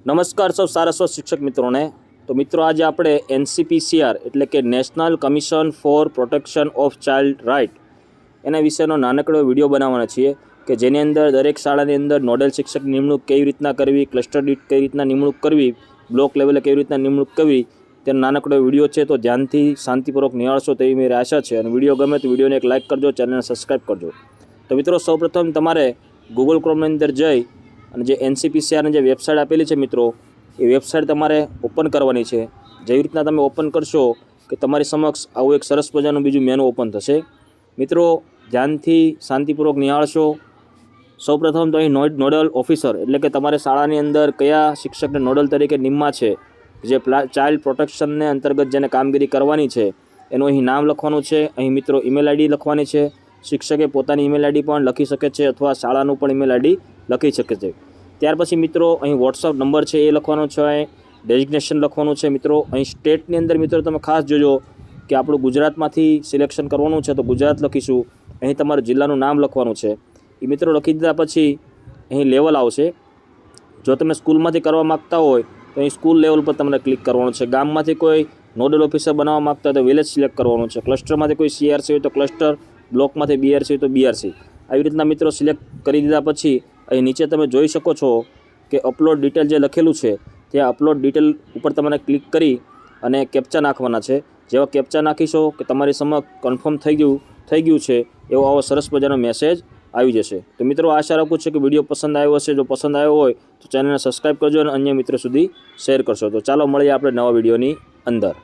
નમસ્કાર સૌ સારસ્વત શિક્ષક મિત્રોને। તો મિત્રો આજે આપણે NCPCR એટલે કે national commission for protection of child right એના વિશેનો નાનકડો વિડીયો બનાવવાના છીએ કે જેની અંદર દરેક શાળાની અંદર નોડલ શિક્ષક નિમણૂક કેવી રીતના કરવી, ક્લસ્ટર દીઠ કઈ રીતના નિમણૂક કરવી, બ્લોક લેવલે કેવી રીતના નિમણૂક કરવી તેનો નાનકડો વિડીયો છે। તો ધ્યાનથી શાંતિપૂર્વક નિહાળશો તેવી મારી આશા છે અને વિડીયો ગમે તો વિડીયોને એક લાઇક કરજો, ચેનલને સબસ્ક્રાઈબ કરજો। તો મિત્રો સૌપ્રથમ તમારે ગૂગલ ક્રોમની અંદર જઈ અને જે NCPCRની જે વેબસાઇટ આપેલી છે મિત્રો એ વેબસાઇટ તમારે ઓપન કરવાની છે। જેવી રીતના તમે ઓપન કરશો કે તમારી સમક્ષ આવું એક સરસ મજાનું બીજું મેનુ ઓપન થશે। મિત્રો ધ્યાનથી શાંતિપૂર્વક નિહાળશો। સૌપ્રથમ તો અહીં નોડલ ઓફિસર એટલે કે તમારે શાળાની અંદર કયા શિક્ષકને નોડલ તરીકે નિમવા છે, જે ચાઇલ્ડ પ્રોટેક્શનને અંતર્ગત જેને કામગીરી કરવાની છે એનું અહીં નામ લખવાનું છે। અહીં મિત્રો ઈમેલ આઈડી લખવાની છે। શિક્ષકે પોતાની ઈમેલ આઈડી પણ લખી શકે છે અથવા શાળાનું પણ ઈમેલ આઈડી લખી શકે છે। ત્યાર પછી મિત્રો અહીં વોટ્સઅપ નંબર છે એ લખવાનો છે, અહીં ડેઝિગ્નેશન લખવાનું છે। મિત્રો અહીં સ્ટેટની અંદર મિત્રો તમે ખાસ જોજો કે આપણું ગુજરાતમાંથી સિલેક્શન કરવાનું છે તો ગુજરાત લખીશું। અહીં તમારું જિલ્લાનું નામ લખવાનું છે। એ મિત્રો લખી દીધા પછી અહીં લેવલ આવશે। જો તમે સ્કૂલમાંથી કરવા માગતા હોય તો અહીં સ્કૂલ લેવલ પર તમને ક્લિક કરવાનું છે। ગામમાંથી કોઈ નોડલ ઓફિસર બનાવવા માગતા હોય તો વિલેજ સિલેક્ટ કરવાનું છે। ક્લસ્ટરમાંથી કોઈ CRC હોય તો ક્લસ્ટર, બ્લોકમાંથી BRC હોય તો BRC। આવી રીતના મિત્રો સિલેક્ટ કરી દીધા પછી અહીં નીચે તમે જોઈ શકો છો કે અપલોડ ડિટેલ જે લખેલું છે ત્યાં અપલોડ ડિટેલ ઉપર તમારે ક્લિક કરી અને કેપ્ચા નાખવાના છે। જેવા કેપ્ચા નાખીશો કે તમારી સમક્ષ કન્ફર્મ થઈ ગયું છે એવો આવો સરસ મજાનો મેસેજ આવી જશે। તો મિત્રો આશા રાખું છું કે વિડીયો પસંદ આવ્યો હશે। જો પસંદ આવ્યો હોય તો ચેનલને સબસ્ક્રાઈબ કરજો અને અન્ય મિત્રો સુધી શેર કરશો। તો ચાલો મળીએ આપણે નવા વિડીયોની અંદર।